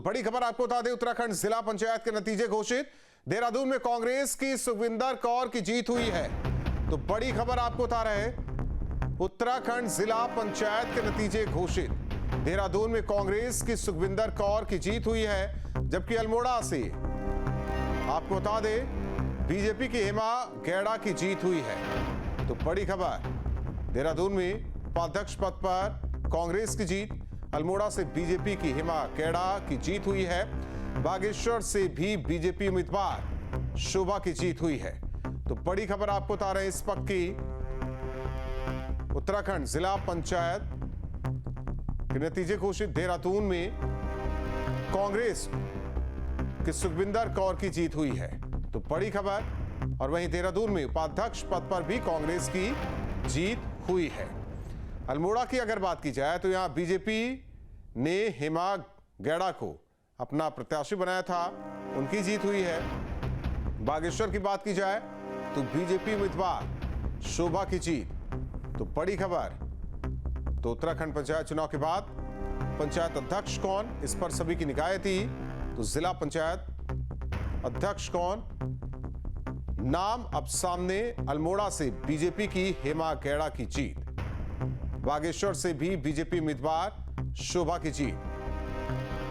बड़ी खबर आपको बता दें, उत्तराखंड जिला पंचायत के नतीजे घोषित। देहरादून में कांग्रेस की सुखविंदर कौर की जीत हुई है। तो बड़ी खबर आपको बता रहे हैं, उत्तराखंड जिला पंचायत के नतीजे घोषित। देहरादून में कांग्रेस की सुखविंदर कौर की जीत हुई है, जबकि अल्मोड़ा से आपको बता दें बीजेपी की हेमा गैड़ा की जीत हुई है। तो बड़ी खबर, देहरादून में उपाध्यक्ष पद पर कांग्रेस की जीत, अल्मोड़ा से बीजेपी की हेमा गैड़ा की जीत हुई है। बागेश्वर से भी बीजेपी उम्मीदवार शोभा की जीत हुई है। तो बड़ी खबर आपको बता रहे हैं इस वक्त की, उत्तराखंड जिला पंचायत के नतीजे घोषित। देहरादून में कांग्रेस की सुखविंदर कौर की जीत हुई है। तो बड़ी खबर, और वहीं देहरादून में उपाध्यक्ष पद पर भी कांग्रेस की जीत हुई है। अल्मोड़ा की अगर बात की जाए तो यहां बीजेपी ने हेमा गैड़ा को अपना प्रत्याशी बनाया था, उनकी जीत हुई है। बागेश्वर की बात की जाए तो बीजेपी उम्मीदवार शोभा की जीत। तो बड़ी खबर, तो उत्तराखंड पंचायत चुनाव के बाद पंचायत अध्यक्ष कौन, इस पर सभी की निगाहें थी। तो जिला पंचायत अध्यक्ष कौन, नाम अब सामने। अल्मोड़ा से बीजेपी की हेमा गैड़ा की जीत, बागेश्वर से भी बीजेपी उम्मीदवार शोभा की जीत।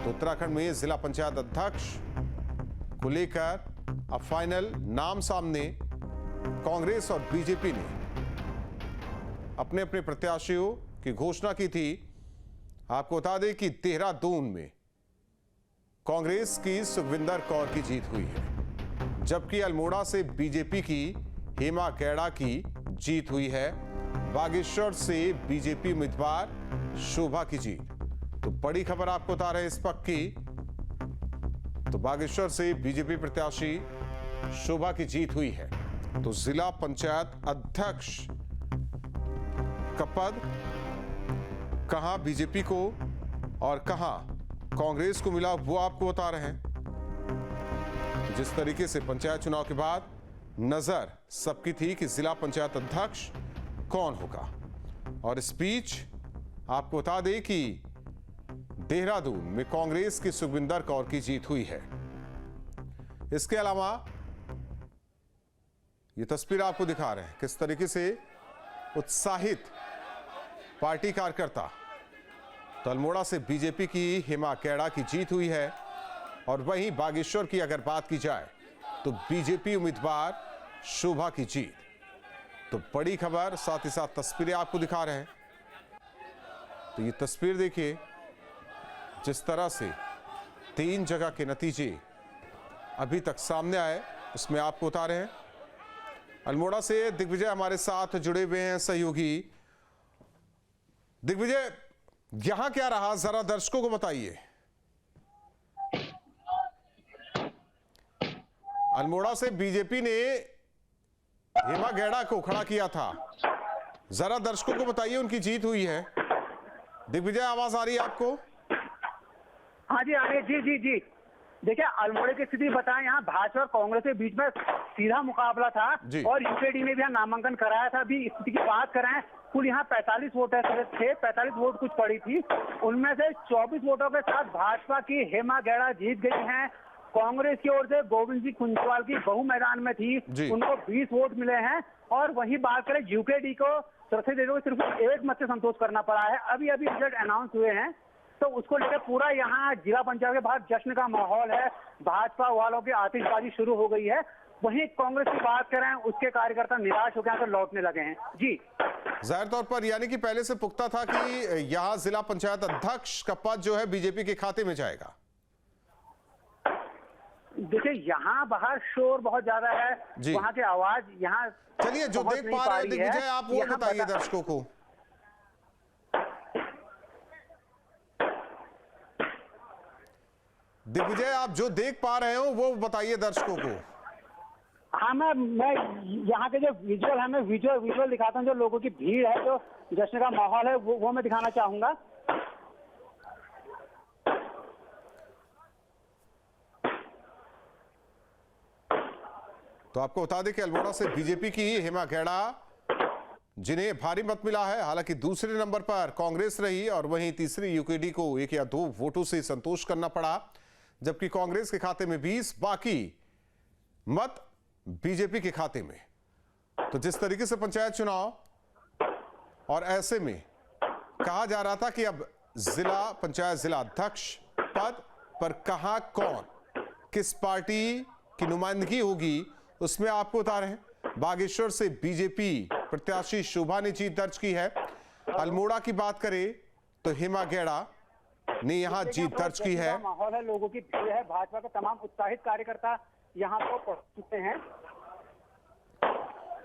तो उत्तराखंड में जिला पंचायत अध्यक्ष को लेकर अब फाइनल नाम सामने। कांग्रेस और बीजेपी ने अपने अपने प्रत्याशियों की घोषणा की थी। आपको बता दें कि देहरादून में कांग्रेस की सुखविंदर कौर की जीत हुई है, जबकि अल्मोड़ा से बीजेपी की हेमा गैड़ा की जीत हुई है। बागेश्वर से बीजेपी उम्मीदवार शोभा की जीत। तो बड़ी खबर आपको बता रहे हैं इस पक्ष की, तो बागेश्वर से बीजेपी प्रत्याशी शोभा की जीत हुई है। तो जिला पंचायत अध्यक्ष का पद कहां बीजेपी को और कहां कांग्रेस को मिला, वो आपको बता रहे हैं। तो जिस तरीके से पंचायत चुनाव के बाद नजर सबकी थी कि जिला पंचायत अध्यक्ष कौन होगा, और इस बीच आपको बता दें कि देहरादून में कांग्रेस की सुखविंदर कौर की जीत हुई है। इसके अलावा ये तस्वीर आपको दिखा रहे हैं किस तरीके से उत्साहित पार्टी कार्यकर्ता। तो अल्मोड़ा से बीजेपी की हेमा गैड़ा की जीत हुई है, और वहीं बागेश्वर की अगर बात की जाए तो बीजेपी उम्मीदवार शोभा की जीत। तो बड़ी खबर, साथ ही साथ तस्वीरें आपको दिखा रहे हैं। तो ये तस्वीर देखिए, जिस तरह से 3 जगह के नतीजे अभी तक सामने आए, उसमें आपको बता रहे हैं। अल्मोड़ा से दिग्विजय हमारे साथ जुड़े हुए हैं सहयोगी। दिग्विजय, यहां क्या रहा, जरा दर्शकों को बताइए। अल्मोड़ा से बीजेपी ने हेमा गैड़ा को खड़ा किया था, जरा दर्शकों को बताइए उनकी जीत हुई है। दिग्विजय, आवाज आ रही है आपको? हाँ जी, आ रही है। जी जी जी, देखिए अल्मोड़ा की स्थिति बताएं, यहाँ भाजपा और कांग्रेस के बीच में सीधा मुकाबला था, और यूकेडी ने भी यहाँ नामांकन कराया था। अभी स्थिति की बात करें, कुल यहाँ 45 वोट थे, 45 वोट कुछ पड़ी थी, उनमें से 24 वोटों के साथ भाजपा की हेमा गैड़ा जीत गई हैं। कांग्रेस की ओर से गोविंद जी कुंजवाल की बहु मैदान में थी, उनको 20 वोट मिले हैं। और वहीं बात करें यूकेडी को, चौथे देशों को सिर्फ 1 मत से संतोष करना पड़ा है। अभी अभी रिजल्ट अनाउंस हुए हैं, तो उसको लेकर पूरा यहाँ जिला पंचायत के बाहर जश्न का माहौल है। भाजपा वालों की आतिशबाजी शुरू हो गई है। वहीं कांग्रेस की बात करें, उसके कार्यकर्ता निराश होकर यहाँ लौटने लगे हैं। जी, जाहिर तौर पर यानी कि पहले से पुख्ता था कि यहाँ जिला पंचायत अध्यक्ष का पद जो है बीजेपी के खाते में जाएगा। देखिए यहाँ बाहर शोर बहुत ज्यादा है, वहाँ की आवाज यहाँ, चलिए जो देख पा रहे हैं दिग्विजय, आप वो बताइए दर्शकों को। दिग्विजय, आप जो देख पा रहे हो वो बताइए दर्शकों को। हाँ, मैं यहाँ के जो विजुअल है, मैं विजुअल दिखाता हूँ। जो लोगों की भीड़ है, जो जश्न का माहौल है, वो मैं दिखाना चाहूंगा। तो आपको बता दें कि अल्मोड़ा से बीजेपी की हेमा गैड़ा जिन्हें भारी मत मिला है। हालांकि दूसरे नंबर पर कांग्रेस रही और वहीं तीसरी यूकेडी को 1 या 2 वोटों से संतोष करना पड़ा। जबकि कांग्रेस के खाते में 20, बाकी मत बीजेपी के खाते में। तो जिस तरीके से पंचायत चुनाव और ऐसे में कहा जा रहा था कि अब जिला पंचायत जिला अध्यक्ष पद पर कहां कौन किस पार्टी की नुमाइंदगी होगी, उसमें आपको उतारे हैं। बागेश्वर से बीजेपी प्रत्याशी शोभा ने जीत दर्ज की है। अल्मोड़ा की बात करें तो हेमा गेड़ा ने यहां जीत दर्ज की है। माहौल है, लोगों की भीड़ है, भाजपा के तमाम उत्साहित कार्यकर्ता यहां पर पहुंच चुके हैं।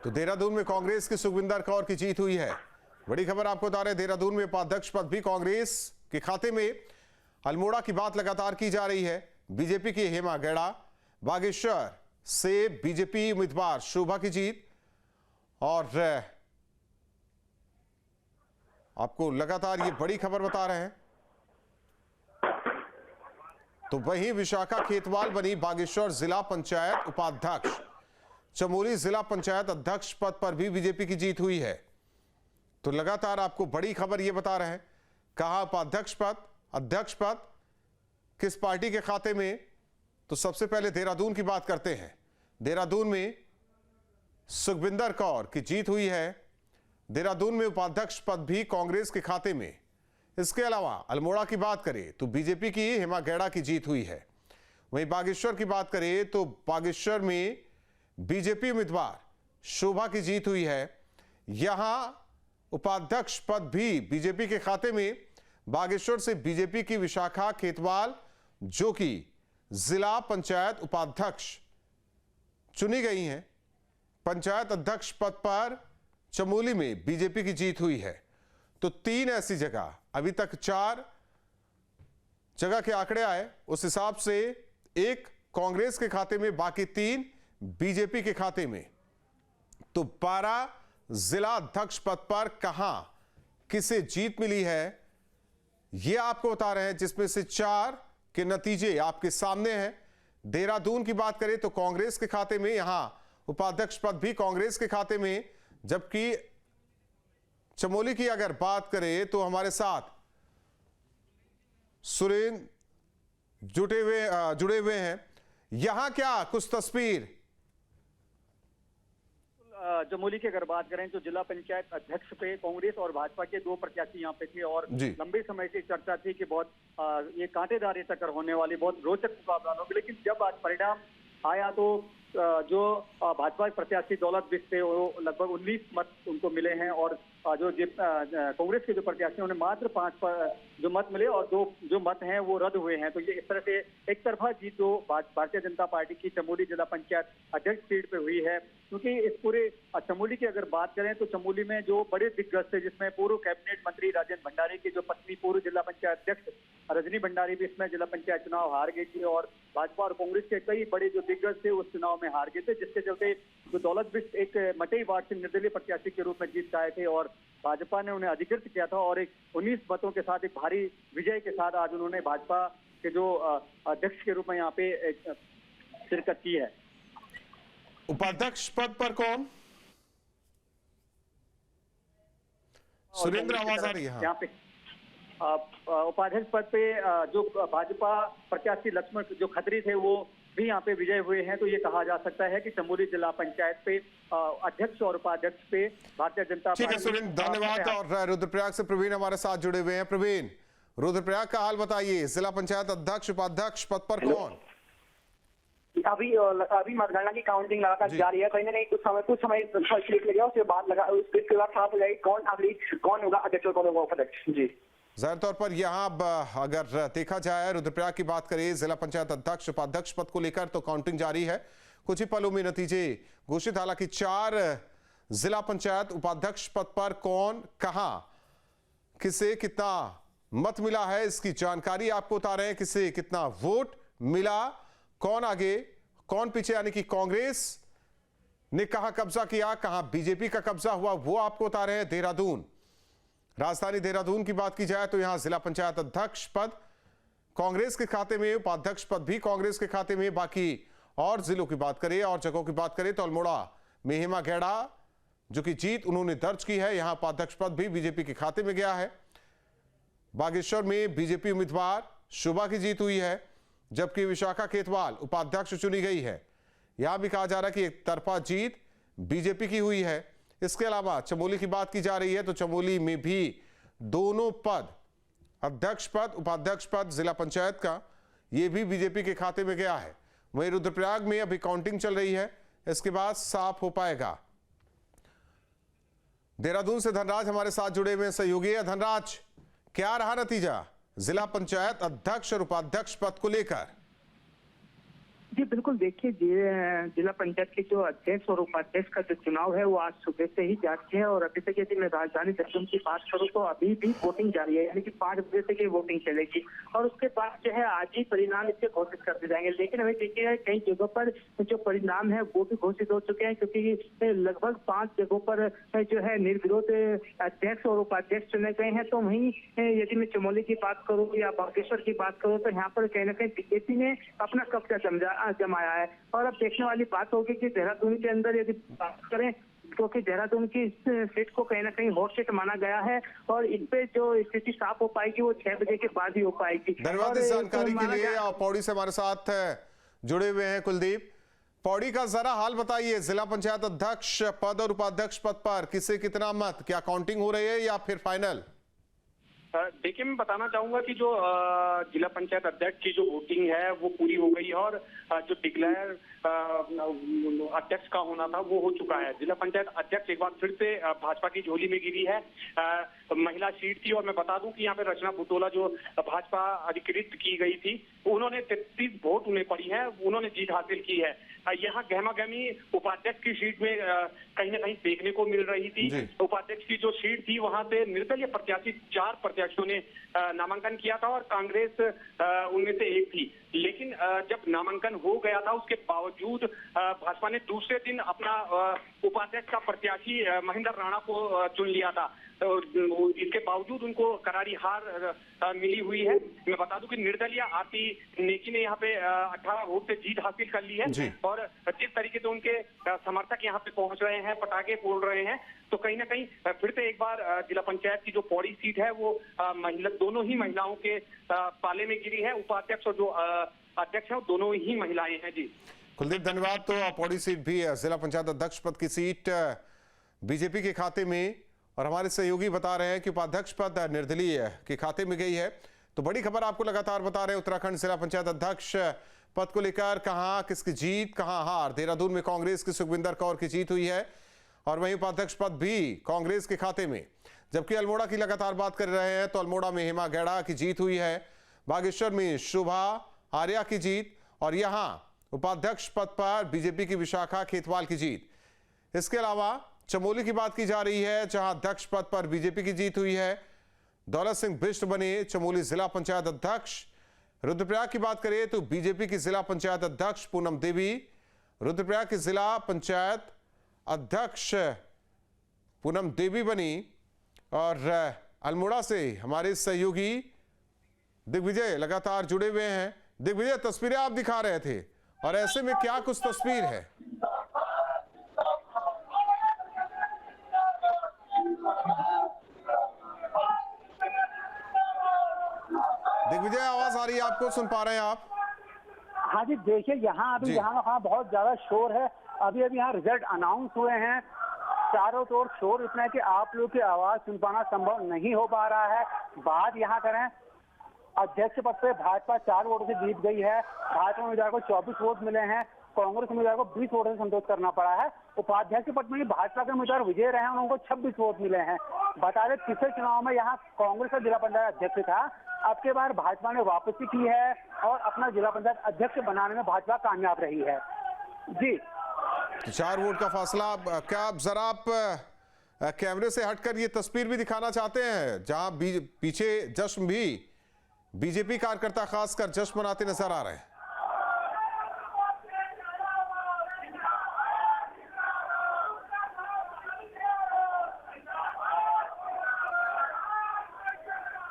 तो देहरादून में कांग्रेस की सुखविंदर कौर की जीत हुई है। बड़ी खबर आपको बता रहे, देहरादून में उपाध्यक्ष पद भी कांग्रेस के खाते में। अल्मोड़ा की बात लगातार की जा रही है। बीजेपी की हेमा गेड़ा, बागेश्वर से बीजेपी उम्मीदवार शोभा की जीत, और आपको लगातार ये बड़ी खबर बता रहे हैं। तो वहीं विशाखा खेतवाल बनी बागेश्वर जिला पंचायत उपाध्यक्ष। चमोली जिला पंचायत अध्यक्ष पद पर भी बीजेपी की जीत हुई है। तो लगातार आपको बड़ी खबर यह बता रहे हैं, कहा उपाध्यक्ष पद, अध्यक्ष पद किस पार्टी के खाते में। तो सबसे पहले देहरादून की बात करते हैं। देहरादून में सुखविंदर कौर की जीत हुई है। देहरादून में उपाध्यक्ष पद भी कांग्रेस के खाते में। इसके अलावा अल्मोड़ा की बात करें तो बीजेपी की हेमा गेड़ा की जीत हुई है। वहीं बागेश्वर की बात करें तो बागेश्वर में बीजेपी उम्मीदवार शोभा की जीत हुई है। यहां उपाध्यक्ष पद भी बीजेपी के खाते में। बागेश्वर से बीजेपी की विशाखा खेतवाल जो कि जिला पंचायत उपाध्यक्ष चुनी गई हैं। पंचायत अध्यक्ष पद पर चमोली में बीजेपी की जीत हुई है। तो 3 ऐसी जगह, अभी तक 4 जगह के आंकड़े आए, उस हिसाब से 1 कांग्रेस के खाते में, बाकी 3 बीजेपी के खाते में। तो 12 जिला अध्यक्ष पद पर कहां किसे जीत मिली है यह आपको बता रहे हैं, जिसमें से 4 के नतीजे आपके सामने हैं। देहरादून की बात करें तो कांग्रेस के खाते में, यहां उपाध्यक्ष पद भी कांग्रेस के खाते में। जबकि चमोली की अगर बात करें तो हमारे साथ सुरेंद्र जुड़े हुए हैं। यहां क्या कुछ तस्वीर। चमोली की अगर बात करें तो जिला पंचायत अध्यक्ष पे कांग्रेस और भाजपा के 2 प्रत्याशी यहाँ पे थे और लंबे समय से चर्चा थी कि बहुत ये कांटेदार टक्कर होने वाली, बहुत रोचक मुकाबला होगा। लेकिन जब आज परिणाम आया तो जो भाजपा प्रत्याशी दौलत बिश्त थे वो लगभग 19 मत उनको मिले हैं और जो कांग्रेस के जो प्रत्याशी उन्हें मात्र 5 जो मत मिले और 2 जो मत हैं वो रद्द हुए हैं। तो ये इस तरह से एक तरफा जीत जो भारतीय जनता पार्टी की चमोली जिला पंचायत अध्यक्ष सीट पे हुई है। क्योंकि इस पूरे चमोली की अगर बात करें तो चमोली में जो बड़े दिग्गज थे, जिसमें पूर्व कैबिनेट मंत्री राजेंद्र भंडारी की जो पत्नी पूर्व जिला पंचायत अध्यक्ष रजनी भंडारी भी इसमें जिला पंचायत चुनाव हार गई थी और भाजपा और कांग्रेस के कई बड़े जो दिग्गज थे उस चुनाव में हार गए थे, जिसके चलते जो दौलत बिश्त एक मटई वार्ड से निर्दलीय प्रत्याशी के रूप में जीत के आए थे और भाजपा ने उन्हें अधिकृत किया था और एक 19 मतों के साथ एक भारी विजय के साथ आज उन्होंने भाजपा के जो अध्यक्ष के रूप में यहाँ पे शिरकत की है। उपाध्यक्ष पद पर कौन? सुरेंद्र आवाज आ रही है यहाँ पे। उपाध्यक्ष पद पे जो भाजपा प्रत्याशी लक्ष्मण जो खत्री थे वो भी यहाँ पे विजय हुए हैं। तो ये कहा जा सकता है कि चमोली जिला पंचायत पे अध्यक्ष और उपाध्यक्ष पे भारतीय जनता पार्टी। ठीक है सुरेंद्र, धन्यवाद। और रुद्रप्रयाग से प्रवीण हमारे साथ जुड़े हुए हैं। प्रवीण, रुद्रप्रयाग का हाल बताइए, जिला पंचायत अध्यक्ष उपाध्यक्ष पद पर कौन? अभी मतगणना की काउंटिंग लगातार जारी है। कहीं ना कहीं कुछ समय क्लिक लगा, उसके बाद साफ हो जाएगी कौन होगा अध्यक्ष और कौन होगा उपाध्यक्ष। जी जाहिर तौर पर यहाँ अगर देखा जाए, रुद्रप्रयाग की बात करें जिला पंचायत अध्यक्ष उपाध्यक्ष पद को लेकर तो काउंटिंग जारी है। कुछ ही पलों में नतीजे घोषित। हालांकि 4 जिला पंचायत उपाध्यक्ष पद पर कौन कहां किसे कितना मत मिला है इसकी जानकारी आपको बता रहे हैं। किसे कितना वोट मिला, कौन आगे कौन पीछे, यानी कि कांग्रेस ने कहां कब्जा किया, कहां बीजेपी का कब्जा हुआ, वो आपको बता रहे हैं। देहरादून, राजधानी देहरादून की बात की जाए तो यहां जिला पंचायत अध्यक्ष पद कांग्रेस के खाते में, उपाध्यक्ष पद भी कांग्रेस के खाते में। बाकी और जिलों की बात करें और जगहों की बात करें तो अल्मोड़ा में हेमा गेड़ा जो कि जीत उन्होंने दर्ज की है, यहां उपाध्यक्ष पद भी बीजेपी के खाते में गया है। बागेश्वर में बीजेपी उम्मीदवार शोभा की जीत हुई है। जबकि विशाखा खेतवाल उपाध्यक्ष चुनी गई है। यहां भी कहा जा रहा है कि एक तरफा जीत बीजेपी की हुई है। इसके अलावा चमोली की बात की जा रही है तो चमोली में भी दोनों पद, अध्यक्ष पद, उपाध्यक्ष पद जिला पंचायत का, यह भी बीजेपी के खाते में गया है। वहीं रुद्रप्रयाग में अभी काउंटिंग चल रही है, इसके बाद साफ हो पाएगा। देहरादून से धनराज हमारे साथ जुड़े हुए सहयोगी है। धनराज, क्या रहा नतीजा जिला पंचायत अध्यक्ष और उपाध्यक्ष पद को लेकर? जी बिल्कुल, देखिए जिला पंचायत के जो अध्यक्ष और उपाध्यक्ष का जो चुनाव है वो आज सुबह से ही जारी है और अभी तक यदि मैं राजधानी देहरादून की बात करूं तो अभी भी वोटिंग जारी है, यानी कि 5 बजे तक ये वोटिंग चलेगी और उसके बाद जो है आज ही परिणाम इसके घोषित कर दिए जाएंगे। लेकिन हमें देखिए कई जगहों पर जो परिणाम है वो भी घोषित हो चुके हैं, क्योंकि लगभग 5 जगहों पर जो है निर्विरोध अध्यक्ष और उपाध्यक्ष चुने गए हैं। तो वहीं यदि मैं चमोली की बात करूँ या बागेश्वर की बात करूँ तो यहाँ पर कहीं ना कहीं बीजेपी ने अपना कब्जा जमाया है। और अब देखने वाली बात होगी कि देहरादून के अंदर यदि बात करें क्योंकि देहरादून की सीट को कहीं ना कहीं हॉट सीट माना गया है और इस पे जो स्थिति साफ हो पाएगी वो 6 बजे के बाद ही हो पाएगी। धन्यवाद इस जानकारी के लिए। और पौड़ी से हमारे साथ जुड़े हुए हैं कुलदीप। पौड़ी का जरा हाल बताइए, जिला पंचायत अध्यक्ष पद और उपाध्यक्ष पद पर किसे कितना मत, क्या काउंटिंग हो रही है या फिर फाइनल? देखिए, मैं बताना चाहूंगा कि जो जिला पंचायत अध्यक्ष की जो वोटिंग है वो पूरी हो गई है और जो डिक्लेयर अध्यक्ष का होना था वो हो चुका है। जिला पंचायत अध्यक्ष एक बार फिर से भाजपा की झोली में गिरी है। महिला सीट थी और मैं बता दूं कि यहाँ पे रचना बुटोला जो भाजपा अधिकृत की गई थी, उन्होंने 33 वोट उन्हें पड़ी है, उन्होंने जीत हासिल की है। यहाँ गहमा गहमी उपाध्यक्ष की सीट में कहीं ना कहीं देखने को मिल रही थी। उपाध्यक्ष की जो सीट थी वहां से निर्दलीय प्रत्याशी 4 प्रत्याशियों ने नामांकन किया था और कांग्रेस उनमें से एक थी। लेकिन जब नामांकन हो गया था उसके बावजूद भाजपा ने दूसरे दिन अपना उपाध्यक्ष का प्रत्याशी महेंद्र राणा को चुन लिया था। तो इसके बावजूद उनको करारी हार मिली हुई है। मैं बता दूं कि निर्दलीय आरती नेकी ने यहाँ पे 18 वोट से जीत हासिल कर ली है और जिस तरीके से उनके समर्थक यहाँ पे पहुंच रहे हैं, पटाखे फोड़ रहे हैं, तो कहीं ना कहीं फिर से एक बार जिला पंचायत की जो पौड़ी सीट है वो दोनों ही महिलाओं के पाले में गिरी है। उपाध्यक्ष और जो अध्यक्ष है वो दोनों ही महिलाएं हैं। जी कुलदीप, धन्यवाद। तो पौड़ी सीट भी जिला पंचायत अध्यक्ष पद की सीट बीजेपी के खाते में और हमारे सहयोगी बता रहे हैं कि उपाध्यक्ष पद निर्दलीय के खाते में गई है। तो बड़ी खबर आपको लगातार बता रहे हैं उत्तराखंड जिला पंचायत अध्यक्ष पद को लेकर, कहां किसकी जीत कहां हार। देहरादून में कांग्रेस की सुखविंदर कौर की जीत हुई है और वहीं उपाध्यक्ष पद भी कांग्रेस के खाते में। जबकि अल्मोड़ा की लगातार बात कर रहे हैं तो अल्मोड़ा में हेमा गैड़ा की जीत हुई है, बागेश्वर में शुभा आर्या की जीत और यहां उपाध्यक्ष पद पर बीजेपी की विशाखा खेतवाल की जीत। इसके अलावा चमोली की बात की जा रही है जहां अध्यक्ष पद पर बीजेपी की जीत हुई है। दौलत सिंह बिष्ट बने चमोली जिला पंचायत अध्यक्ष। रुद्रप्रयाग की बात करें तो बीजेपी की जिला पंचायत अध्यक्ष पूनम देवी रुद्रप्रयाग की जिला पंचायत अध्यक्ष पूनम देवी बनी। और अल्मोड़ा से हमारे सहयोगी दिग्विजय लगातार जुड़े हुए हैं। दिग्विजय, तस्वीरें आप दिखा रहे थे और ऐसे में क्या कुछ तस्वीर है? दिग्विजय, आवाज आ रही है आपको, सुन पा रहे हैं आप? हाँ जी, देखिए यहाँ अभी यहाँ बहुत ज्यादा शोर है। अभी यहाँ रिजल्ट अनाउंस हुए हैं, चारों ओर शोर इतना है कि आप लोग की आवाज सुन पाना संभव नहीं हो पा रहा है। बात यहाँ करें अध्यक्ष पद पे भाजपा 4 वोटों से जीत गई है। भाजपा उम्मीदवार को 24 वोट मिले हैं, कांग्रेस उम्मीदवार को 20 वोटों से संतोष करना पड़ा है। उपाध्यक्ष पद में भाजपा के उम्मीदवार विजय रहे हैं, उनको 26 वोट मिले हैं। बता दें पिछले चुनाव में यहाँ कांग्रेस का जिला पंचायत अध्यक्ष था, अब के बार भाजपा ने वापसी की है और अपना जिला पंचायत अध्यक्ष बनाने में भाजपा कामयाब रही है। जी 4 वोट का फासला। क्या आप जरा आप कैमरे से हटकर ये तस्वीर भी दिखाना चाहते हैं जहां पीछे जश्न भी बीजेपी कार्यकर्ता खासकर जश्न मनाते नजर आ रहे हैं?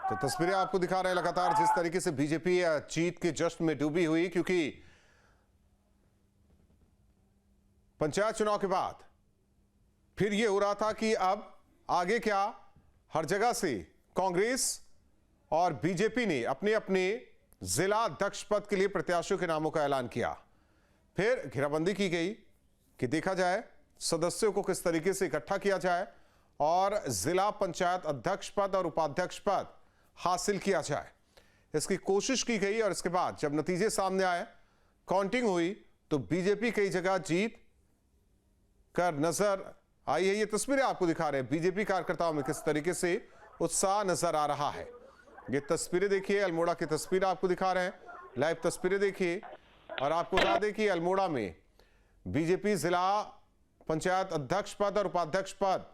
तो तस्वीरें आपको दिखा रहे हैं लगातार जिस तरीके से बीजेपी जीत के जश्न में डूबी हुई, क्योंकि पंचायत चुनाव के बाद फिर यह हो रहा था कि अब आगे क्या। हर जगह से कांग्रेस और बीजेपी ने अपने अपने जिला अध्यक्ष पद के लिए प्रत्याशियों के नामों का ऐलान किया। फिर घेराबंदी की गई कि देखा जाए सदस्यों को किस तरीके से इकट्ठा किया जाए और जिला पंचायत अध्यक्ष पद और उपाध्यक्ष पद हासिल किया जाए। इसकी कोशिश की गई और इसके बाद जब नतीजे सामने आए, काउंटिंग हुई, तो बीजेपी कई जगह जीत कर नजर आई है। ये तस्वीरें आपको दिखा रहे हैं बीजेपी कार्यकर्ताओं में किस तरीके से उत्साह नजर आ रहा है। ये तस्वीरें देखिए, अल्मोड़ा की तस्वीर आपको दिखा रहे हैं, लाइव तस्वीरें देखिए। और आपको बता दें कि अल्मोड़ा में बीजेपी जिला पंचायत अध्यक्ष पद और उपाध्यक्ष पद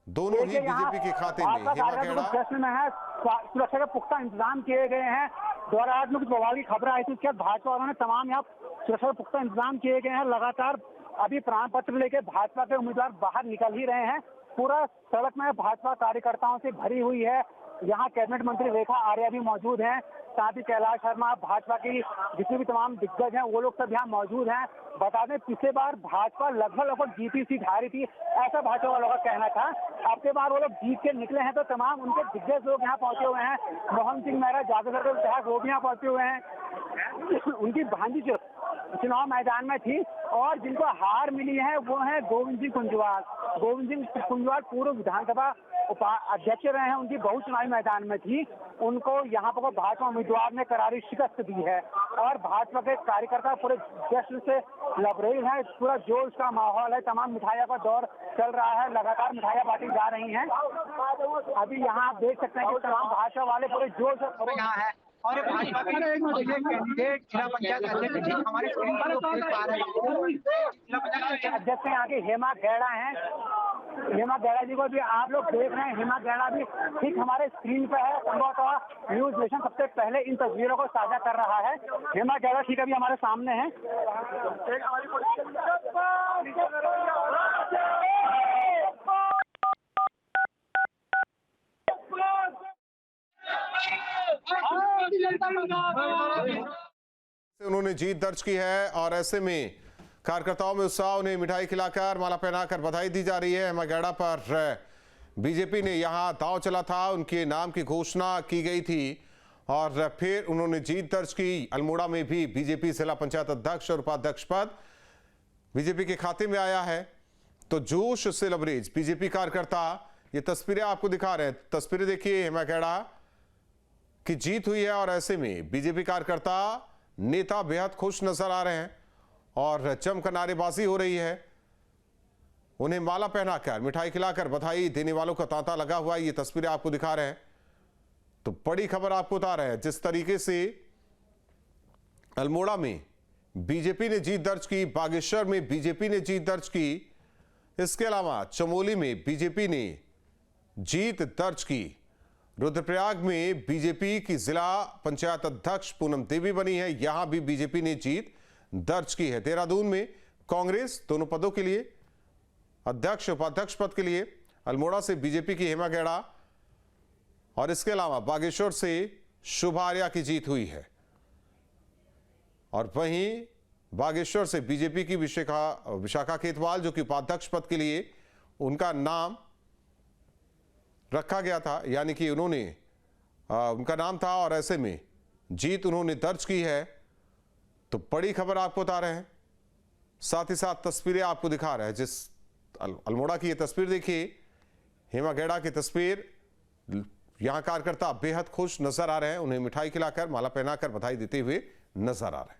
दोनों ही बीजेपी के खाते में। प्रश्न में है, सुरक्षा के पुख्ता इंतजाम किए गए हैं। दोराहाट में कुछ बवाल की खबर आई थी, उसके बाद भाजपा वालों ने तमाम यहाँ सुरक्षा के पुख्ता इंतजाम किए गए हैं। लगातार अभी प्रमाण पत्र लेके भाजपा के उम्मीदवार बाहर निकल ही रहे हैं। पूरा सड़क में भाजपा कार्यकर्ताओं से भरी हुई है। यहाँ कैबिनेट मंत्री रेखा आर्या भी मौजूद हैं, साथ ही कैलाश शर्मा, भाजपा की जितने भी तमाम दिग्गज हैं वो लोग सब यहाँ मौजूद हैं। बता दें पिछले बार भाजपा लगभग जीती सीट हारी थी, ऐसा भाजपा वालों का कहना था। अब के बार वो लोग जीत के निकले हैं तो तमाम उनके दिग्गज लोग यहाँ पहुंचे हुए हैं। मोहन सिंह मेहरा जादूगर के विधायक वो भी यहाँ पहुंचे हुए हैं। उनकी भांजी जो चुनाव मैदान में थी और जिनको हार मिली है वो है गोविंद सिंह कुंजवाल। गोविंद सिंह कुंजवाल पूर्व विधानसभा अध्यक्ष रहे हैं, उनकी बहु चुनावी मैदान में थी। उनको यहाँ पर भाजपा उम्मीदवार ने करारी शिकस्त दी है और भाजपा के कार्यकर्ता पूरे जश्न से लबरेज है। पूरा जोश का माहौल है, तमाम मिठाइयों का दौर चल रहा है, लगातार मिठाइयाँ बांटी जा रही हैं। अभी यहाँ आप देख सकते हैं कि तमाम भाजपा वाले पूरे जोश से यहाँ है। और भाजपा के कैंडिडेट जिला पंचायत अध्यक्ष हमारे स्क्रीन पर जिला पंचायत अध्यक्ष यहाँ के हेमा गैड़ा हैं। हेमा गैड़ा जी को भी आप लोग देख रहे हैं। हेमा गैड़ा भी ठीक हमारे स्क्रीन पर है। संभवतः न्यूज नेशन सबसे पहले इन तस्वीरों को साझा कर रहा है। हेमा गैड़ा ठीक अभी हमारे सामने है। उन्होंने जीत दर्ज की है और ऐसे में कार्यकर्ताओं में उत्साह, उन्हें मिठाई खिलाकर माला पहनाकर बधाई दी जा रही है। हेमा गैड़ा पर बीजेपी ने यहां दांव चला था, उनके नाम की घोषणा की गई थी और फिर उन्होंने जीत दर्ज की। अल्मोड़ा में भी बीजेपी जिला पंचायत अध्यक्ष और उपाध्यक्ष पद बीजेपी के खाते में आया है। तो जोश से लबरेज बीजेपी कार्यकर्ता, ये तस्वीरें आपको दिखा रहे हैं। तस्वीरें देखिए, हेमा गैड़ा की जीत हुई है और ऐसे में बीजेपी कार्यकर्ता, नेता बेहद खुश नजर आ रहे हैं और जमकर नारेबाजी हो रही है। उन्हें माला पहनाकर, मिठाई खिलाकर बधाई देने वालों का तांता लगा हुआ है। ये तस्वीरें आपको दिखा रहे हैं। तो बड़ी खबर आपको बता रहे हैं, जिस तरीके से अल्मोड़ा में बीजेपी ने जीत दर्ज की, बागेश्वर में बीजेपी ने जीत दर्ज की, इसके अलावा चमोली में बीजेपी ने जीत दर्ज की, रुद्रप्रयाग में बीजेपी की जिला पंचायत अध्यक्ष पूनम देवी बनी है, यहां भी बीजेपी ने जीत दर्ज की है। देहरादून में कांग्रेस दोनों पदों के लिए, अध्यक्ष उपाध्यक्ष पद के लिए अल्मोड़ा से बीजेपी की हेमा गैड़ा और इसके अलावा बागेश्वर से शुभ आर्या की जीत हुई है। और वहीं बागेश्वर से बीजेपी की विशाखा खेतवाल, जो कि उपाध्यक्ष पद के लिए उनका नाम रखा गया था, यानी कि उन्होंने उनका नाम था और ऐसे में जीत उन्होंने दर्ज की है। तो बड़ी खबर आपको बता रहे हैं, साथ ही साथ तस्वीरें आपको दिखा रहे हैं। जिस अल्मोड़ा की ये तस्वीर देखिए, हेमा गैड़ा की तस्वीर, यहां कार्यकर्ता बेहद खुश नजर आ रहे हैं, उन्हें मिठाई खिलाकर माला पहनाकर बधाई देते हुए नजर आ रहे हैं।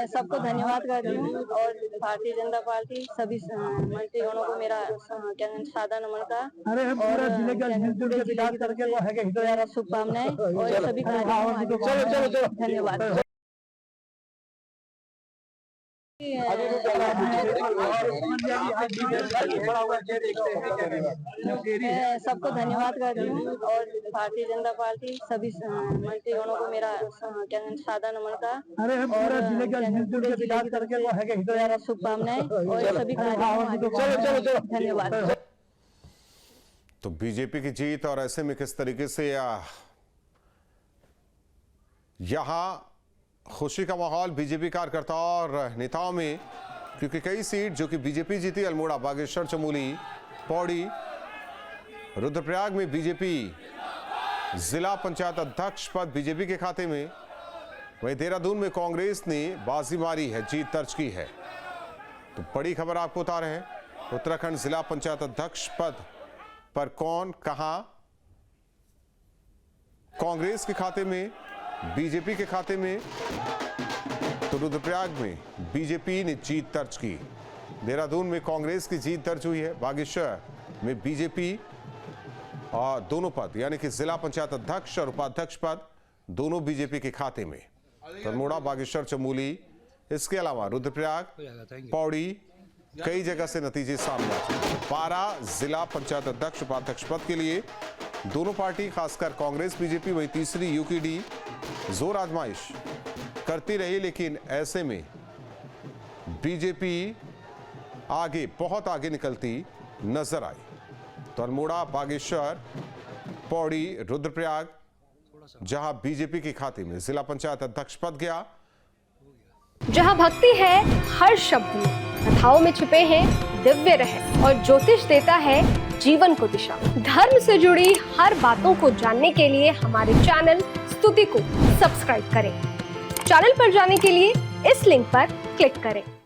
सबको धन्यवाद करती हूँ और भारतीय जनता पार्टी सभी मंत्रीगणों को मेरा सादा नमन का और शुभकामनाएं और सभी धन्यवाद। सबको धन्यवाद करती हूँ और भारतीय जनता पार्टी सभी मंत्रीगणों को मेरा सादा नमन का और शुभकामनाएं और सभी धन्यवाद। तो बीजेपी की जीत और ऐसे में किस तरीके से यहां खुशी का माहौल बीजेपी कार्यकर्ताओं और नेताओं में क्योंकि कई सीट जो कि बीजेपी जीती, अल्मोड़ा, बागेश्वर, चमोली, पौड़ी, रुद्रप्रयाग में बीजेपी जिला पंचायत अध्यक्ष पद बीजेपी के खाते में, वहीं देहरादून में कांग्रेस ने बाजी मारी है, जीत दर्ज की है। तो बड़ी खबर आपको बता रहे हैं, उत्तराखंड जिला पंचायत अध्यक्ष पद पर कौन कहां, कांग्रेस के खाते में, बीजेपी के खाते में। तो रुद्रप्रयाग में बीजेपी ने जीत दर्ज की, देहरादून में कांग्रेस की जीत दर्ज हुई है, बागेश्वर में बीजेपी और दोनों पद यानी कि जिला पंचायत अध्यक्ष और उपाध्यक्ष पद दोनों बीजेपी के खाते में। अल्मोड़ा, बागेश्वर, चमोली, इसके अलावा रुद्रप्रयाग, पौड़ी, कई जगह से नतीजे सामने आ चुके हैं। 12 जिला पंचायत अध्यक्ष उपाध्यक्ष पद के लिए दोनों पार्टी, खासकर कांग्रेस बीजेपी, वही तीसरी यूकेडी जोर आजमाइश करती रही, लेकिन ऐसे में बीजेपी आगे, बहुत आगे निकलती नजर आई। तो अल्मोड़ा, बागेश्वर, पौड़ी, रुद्रप्रयाग, जहां बीजेपी के खाते में जिला पंचायत अध्यक्ष पद गया। जहां भक्ति है हर शब्द में, कथाओं में छुपे हैं दिव्य रहस्य और ज्योतिष देता है जीवन को दिशा। धर्म से जुड़ी हर बातों को जानने के लिए हमारे चैनल स्तुति को सब्सक्राइब करें। चैनल पर जाने के लिए इस लिंक पर क्लिक करें।